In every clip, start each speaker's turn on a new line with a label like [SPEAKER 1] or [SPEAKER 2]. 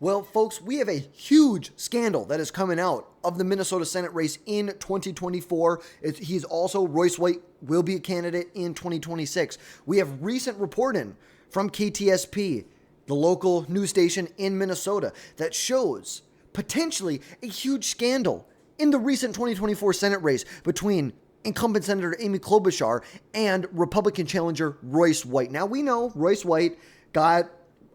[SPEAKER 1] Well, folks, we have a huge scandal that is coming out of the Minnesota Senate race in 2024. He's also, Royce White will be a candidate in 2026. We have recent reporting from KTSP, the local news station in Minnesota, that shows potentially a huge scandal in the recent 2024 Senate race between incumbent Senator Amy Klobuchar and Republican challenger Royce White. Now, we know Royce White got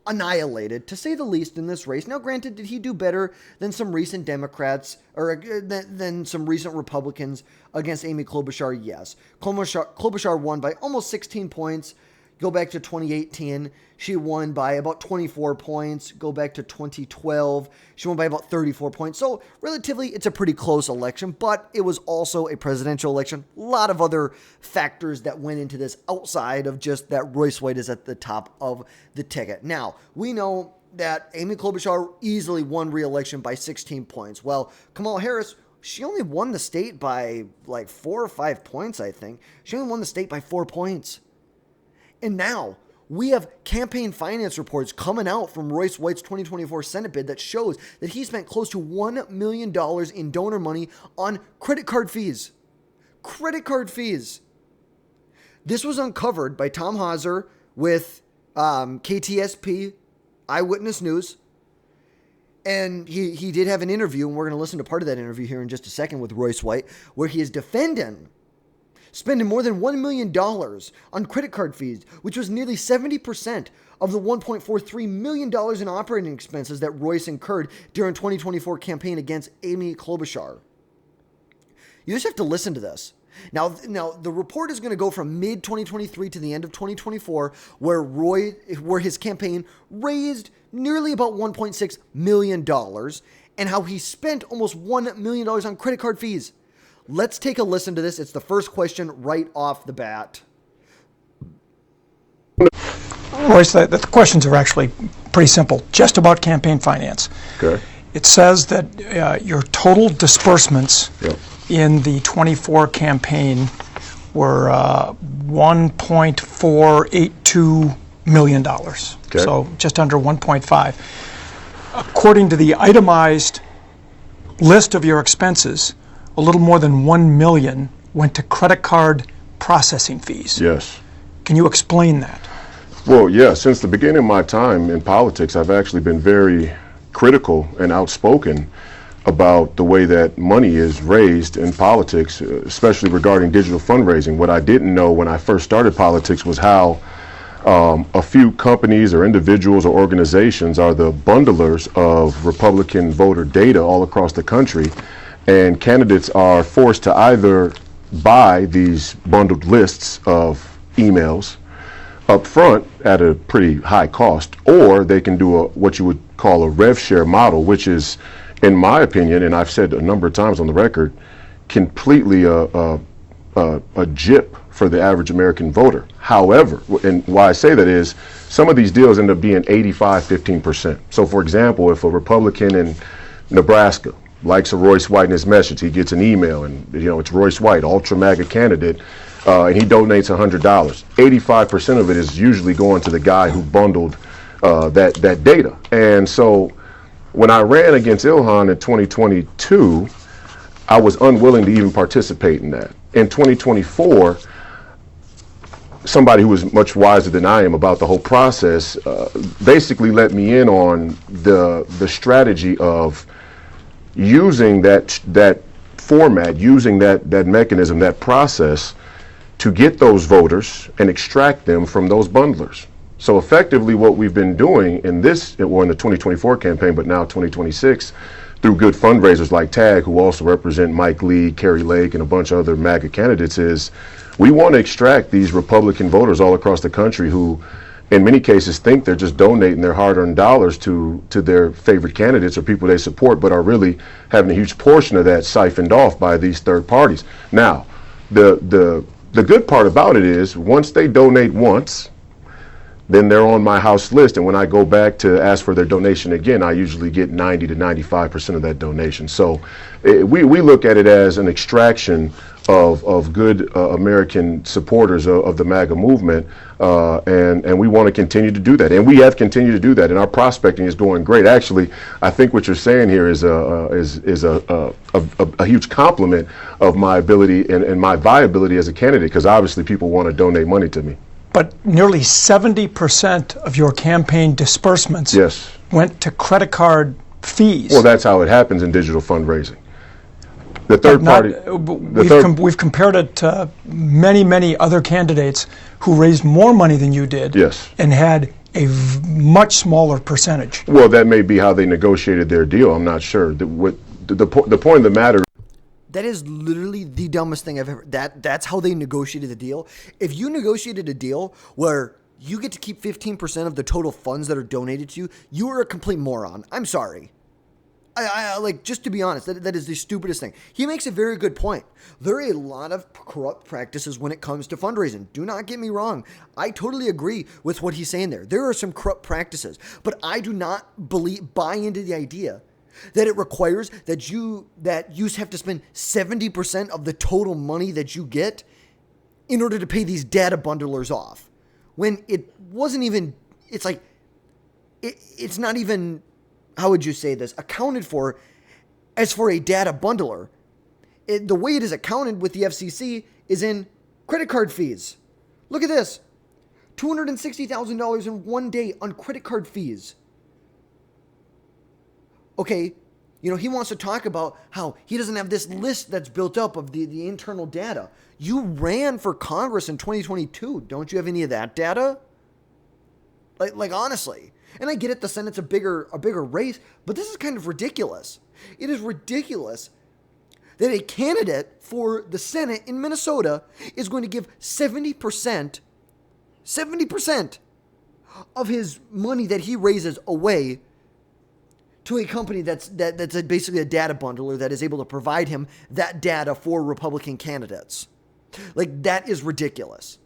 [SPEAKER 1] annihilated, to say the least, in this race. Now, granted, did he do better than some recent Democrats or than some recent Republicans against Amy Klobuchar? Yes. Klobuchar won by almost 16 points. Go back to 2018, she won by about 24 points. Go back to 2012, she won by about 34 points. So relatively, it's a pretty close election, but it was also a presidential election. A lot of other factors that went into this outside of just that Royce White is at the top of the ticket. Now, we know that Amy Klobuchar easily won re-election by 16 points. Well, Kamala Harris, she only won the state by like 4 or 5 points, I think. She only won the state by 4 points. And now we have campaign finance reports coming out from Royce White's 2024 Senate bid that shows that he spent close to $1 million in donor money on credit card fees. Credit card fees. This was uncovered by Tom Hauser with KTSP Eyewitness News. And he did have an interview, and we're going to listen to part of that interview here in just a second with Royce White, where he is defending spending more than $1 million on credit card fees, which was nearly 70% of the $1.43 million in operating expenses that Royce incurred during 2024 campaign against Amy Klobuchar. You just have to listen to this. Now the report is going to go from mid-2023 to the end of 2024, where his campaign raised nearly about $1.6 million, and how he spent almost $1 million on credit card fees. Let's take a listen to this. It's the first question right off the bat.
[SPEAKER 2] Royce, the questions are actually pretty simple, just about campaign finance.
[SPEAKER 3] Okay.
[SPEAKER 2] It says that your total disbursements in the 24 campaign were $1.482 million. Okay. So just under 1.5. According to the itemized list of your expenses, a little more than $1 million went to credit card processing fees.
[SPEAKER 3] Yes.
[SPEAKER 2] Can you explain that?
[SPEAKER 3] Well, yeah, since the beginning of my time in politics, I've actually been very critical and outspoken about the way that money is raised in politics, especially regarding digital fundraising. What I didn't know when I first started politics was how a few companies or individuals or organizations are the bundlers of Republican voter data all across the country. And candidates are forced to either buy these bundled lists of emails up front at a pretty high cost, or they can do what you would call a rev share model, which is, in my opinion, and I've said a number of times on the record, completely a gyp for the average American voter. However, and why I say that is, some of these deals end up being 85-15%. So for example, if a Republican in Nebraska likes a Royce White in his message, he gets an email, and it's Royce White, ultra MAGA candidate, and he donates $100. 85% of it is usually going to the guy who bundled that data. And so when I ran against Ilhan in 2022, I was unwilling to even participate in that. In 2024, somebody who was much wiser than I am about the whole process basically let me in on the strategy of using that format, using that mechanism, that process to get those voters and extract them from those bundlers. So effectively what we've been doing in the 2024 campaign, but now 2026, through good fundraisers like TAG, who also represent Mike Lee, Kerry Lake, and a bunch of other MAGA candidates, is we want to extract these Republican voters all across the country who in many cases think they're just donating their hard-earned dollars to their favorite candidates or people they support, but are really having a huge portion of that siphoned off by these third parties. Now, the good part about it is once they donate once, then they're on my house list. And when I go back to ask for their donation again, I usually get 90 to 95% of that donation. So we look at it as an extraction of good American supporters of the MAGA movement, and we want to continue to do that, and we have continued to do that, and our prospecting is going great. Actually, I think what you're saying here is a huge compliment of my ability and my viability as a candidate, because obviously people want to donate money to me.
[SPEAKER 2] But nearly 70% of your campaign disbursements went to credit card fees.
[SPEAKER 3] Well, that's how it happens in digital fundraising. The third
[SPEAKER 2] we've compared it to many other candidates who raised more money than you did and had a much smaller percentage.
[SPEAKER 3] Well, that may be how they negotiated their deal. I'm not sure. The point of the matter.
[SPEAKER 1] That is literally the dumbest thing I've ever. That's how they negotiated the deal. If you negotiated a deal where you get to keep 15% of the total funds that are donated to you, you are a complete moron. I'm sorry. I like, just to be honest, that is the stupidest thing. He makes a very good point. There are a lot of corrupt practices when it comes to fundraising. Do not get me wrong. I totally agree with what he's saying there. There are some corrupt practices, but I do not buy into the idea that it requires that you have to spend 70% of the total money that you get in order to pay these data bundlers off. When it wasn't even, it's like, it's not even, how would you say this, accounted for as for a data bundler. The way it is accounted with the FCC is in credit card fees. Look at this. $260,000 in one day on credit card fees. Okay, he wants to talk about how he doesn't have this list that's built up of the internal data. You ran for Congress in 2022. Don't you have any of that data? Like honestly. And I get it, the Senate's a bigger race, but this is kind of ridiculous. It is ridiculous that a candidate for the Senate in Minnesota is going to give 70% of his money that he raises away to a company that's basically a data bundler that is able to provide him that data for Republican candidates. Like, that is ridiculous.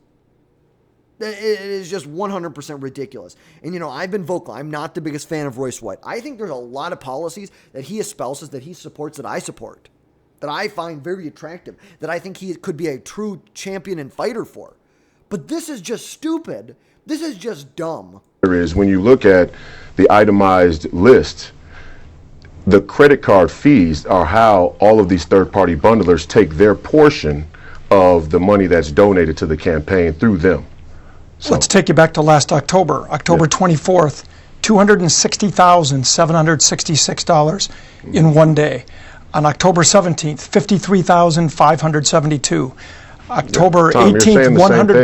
[SPEAKER 1] It is just 100% ridiculous. And, I've been vocal. I'm not the biggest fan of Royce White. I think there's a lot of policies that he espouses, that he supports, that I support, that I find very attractive, that I think he could be a true champion and fighter for. But this is just stupid. This is just dumb.
[SPEAKER 3] Is when you look at the itemized list, the credit card fees are how all of these third-party bundlers take their portion of the money that's donated to the campaign through them.
[SPEAKER 2] So let's take you back to last October, October 24th, $260,766 in one day. On October 17th, $53,572. October 18th,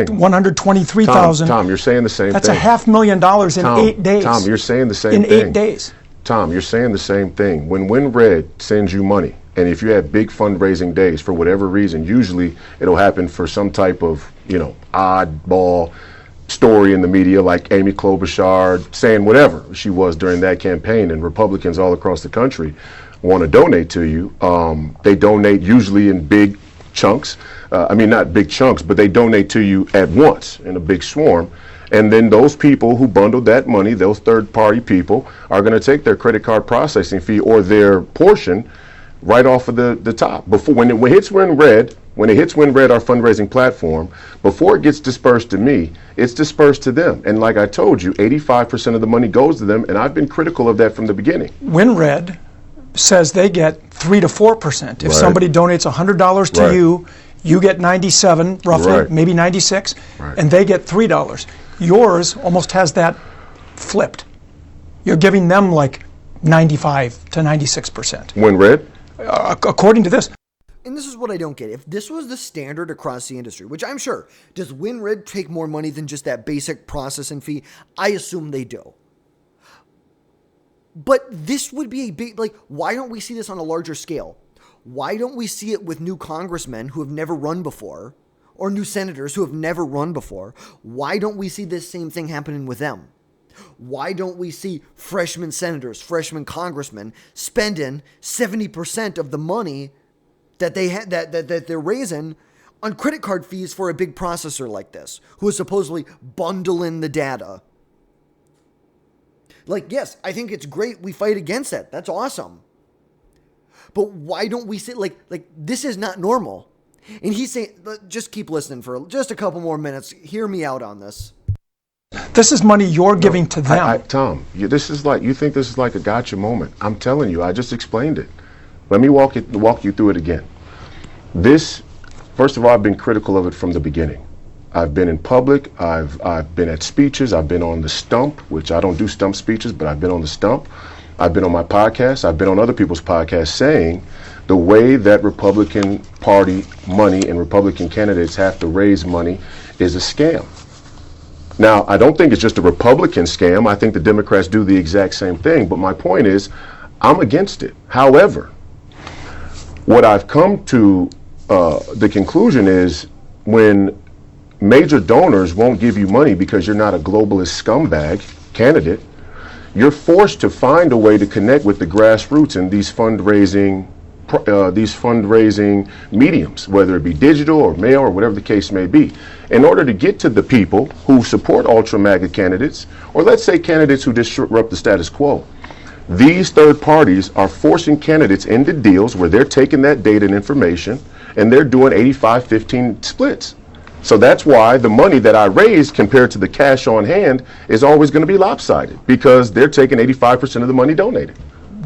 [SPEAKER 2] $123,000.
[SPEAKER 3] Tom, you're saying the same
[SPEAKER 2] That's
[SPEAKER 3] thing.
[SPEAKER 2] That's $500,000 in 8 days.
[SPEAKER 3] Tom, you're saying the same thing.
[SPEAKER 2] In 8 days.
[SPEAKER 3] Tom, you're saying the same thing. When WinRed sends you money, and if you have big fundraising days for whatever reason, usually it'll happen for some type of, oddball story in the media, like Amy Klobuchar saying whatever she was during that campaign, and Republicans all across the country want to donate to you. They donate usually in big chunks. Not big chunks, but they donate to you at once in a big swarm. And then those people who bundled that money, those third-party people, are going to take their credit card processing fee or their portion right off of the top. Before when it hits WinRed, our fundraising platform, before it gets dispersed to me, it's dispersed to them. And like I told you, 85% of the money goes to them, and I've been critical of that from the beginning.
[SPEAKER 2] WinRed says they get 3 to 4%. If somebody donates $100 to you, you get 97, roughly, maybe 96, and they get $3. Yours almost has that flipped. You're giving them like 95 to 96%.
[SPEAKER 3] WinRed?
[SPEAKER 2] According to this.
[SPEAKER 1] And this is what I don't get. If this was the standard across the industry, which I'm sure, does WinRed take more money than just that basic processing fee? I assume they do. But this would be a big, why don't we see this on a larger scale? Why don't we see it with new congressmen who have never run before, or new senators who have never run before? Why don't we see this same thing happening with them? Why don't we see freshman senators, freshman congressmen spending 70% of the money that they that they're raising on credit card fees for a big processor like this, who is supposedly bundling the data. Like, yes, I think it's great we fight against that. That's awesome. But why don't we say, like this is not normal? And he's saying, just keep listening for just a couple more minutes. Hear me out on this.
[SPEAKER 2] This is money you're giving to them.
[SPEAKER 3] Tom, you think this is like a gotcha moment. I'm telling you, I just explained it. Let me walk you through it again. This, first of all, I've been critical of it from the beginning. I've been in public, I've been at speeches, I've been on the stump, which I don't do stump speeches, but I've been on the stump. I've been on my podcast, I've been on other people's podcasts saying the way that Republican Party money and Republican candidates have to raise money is a scam. Now, I don't think it's just a Republican scam. I think the Democrats do the exact same thing. But my point is, I'm against it. However, what I've come to the conclusion is when major donors won't give you money because you're not a globalist scumbag candidate, you're forced to find a way to connect with the grassroots in these fundraising mediums, whether it be digital or mail or whatever the case may be, in order to get to the people who support ultra MAGA candidates, or let's say candidates who disrupt the status quo. These third parties are forcing candidates into deals where they're taking that data and information and they're doing 85-15 splits. So that's why the money that I raise compared to the cash on hand is always going to be lopsided, because they're taking 85% of the money donated.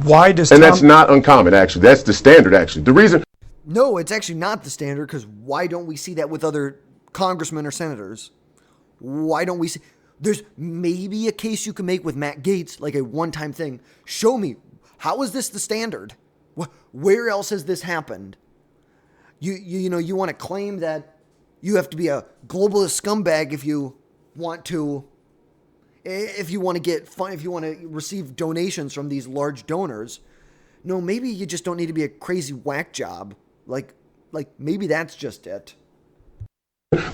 [SPEAKER 2] Why does
[SPEAKER 3] And that's not uncommon, actually. That's the standard, actually. The reason...
[SPEAKER 1] No, it's actually not the standard, because why don't we see that with other congressmen or senators? Why don't we see... There's maybe a case you can make with Matt Gaetz, like a one-time thing. Show me, how is this the standard? Where else has this happened? You want to claim that you have to be a globalist scumbag if you want to get fun, if you want to receive donations from these large donors. No, maybe you just don't need to be a crazy whack job. Like maybe that's just it.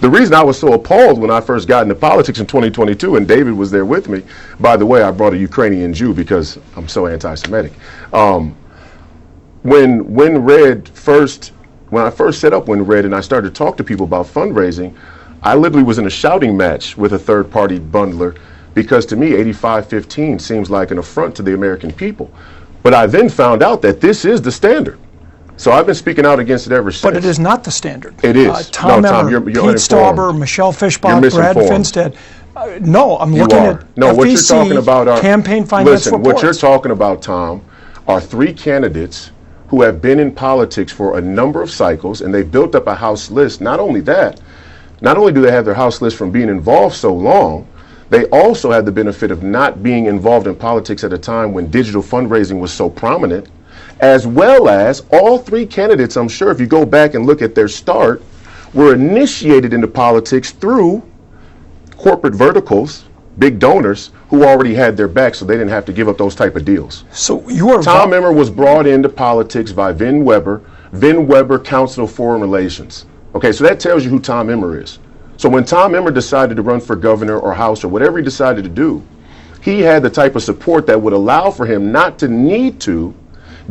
[SPEAKER 3] The reason I was so appalled when I first got into politics in 2022, and David was there with me, by the way, I brought a Ukrainian Jew because I'm so anti-Semitic. When I first set up WinRed and I started to talk to people about fundraising, I literally was in a shouting match with a third-party bundler, because to me 85-15 seems like an affront to the American people. But I then found out that this is the standard. So I've been speaking out against it ever since.
[SPEAKER 2] But it is not the standard.
[SPEAKER 3] It is.
[SPEAKER 2] Tom
[SPEAKER 3] You're
[SPEAKER 2] Pete
[SPEAKER 3] uninformed.
[SPEAKER 2] Stauber, Michelle Fischbach, Brad Finstead. No, I'm looking at
[SPEAKER 3] no, what you're talking about are
[SPEAKER 2] campaign finance reports.
[SPEAKER 3] What you're talking about, Tom, are three candidates who have been in politics for a number of cycles, and they built up a house list. Not only that, not only do they have their house list from being involved so long, they also had the benefit of not being involved in politics at a time when digital fundraising was so prominent, as well as all three candidates, I'm sure if you go back and look at their start, were initiated into politics through corporate verticals, big donors, who already had their back, so they didn't have to give up those type of deals.
[SPEAKER 2] So you are
[SPEAKER 3] Tom Emmer was brought into politics by Vin Weber, Council of Foreign Relations. Okay, so that tells you who Tom Emmer is. So when Tom Emmer decided to run for governor or House or whatever he decided to do, he had the type of support that would allow for him not to need to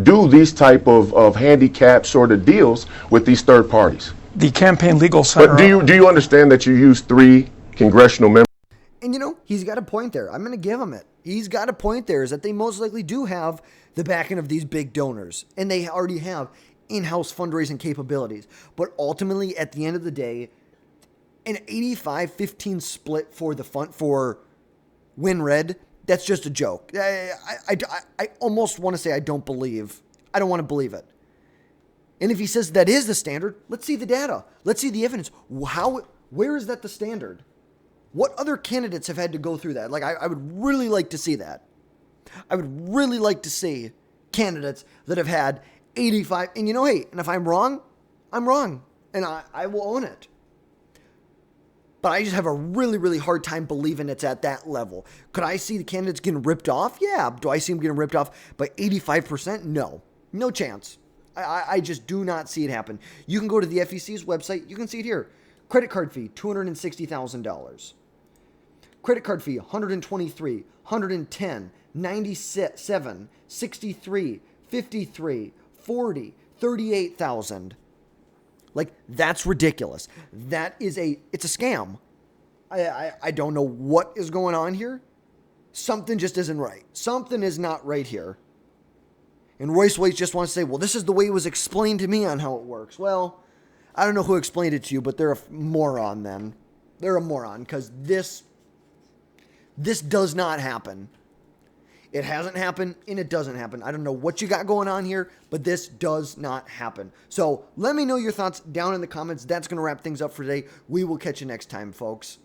[SPEAKER 3] do these type of handicap sort of deals with these third parties.
[SPEAKER 2] The Campaign Legal Center.
[SPEAKER 3] But do you understand that you use three congressional members?
[SPEAKER 1] And he's got a point there. I'm going to give him it. He's got a point there, is that they most likely do have the backing of these big donors, and they already have in-house fundraising capabilities. But ultimately, at the end of the day, an 85-15 split for the for WinRed, that's just a joke. I almost want to say I don't want to believe it. And if he says that is the standard, let's see the data. Let's see the evidence. Where is that the standard? What other candidates have had to go through that? Like, I would really like to see that. I would really like to see candidates that have had 85. And hey, and if I'm wrong, I'm wrong. And I will own it. But I just have a really, really hard time believing it's at that level. Could I see the candidates getting ripped off? Yeah. Do I see them getting ripped off by 85%? No. No chance. I just do not see it happen. You can go to the FEC's website. You can see it here. Credit card fee, $260,000. Credit card fee, $123, $110, $97, $63, $53, $40, $38,000. Like, that's ridiculous. It's a scam. I don't know what is going on here. Something just isn't right. Something is not right here. And Royce just wants to say, well, this is the way it was explained to me on how it works. Well, I don't know who explained it to you, but they're a moron then. They're a moron, because this does not happen. It hasn't happened, and it doesn't happen. I don't know what you got going on here, but this does not happen. So let me know your thoughts down in the comments. That's going to wrap things up for today. We will catch you next time, folks.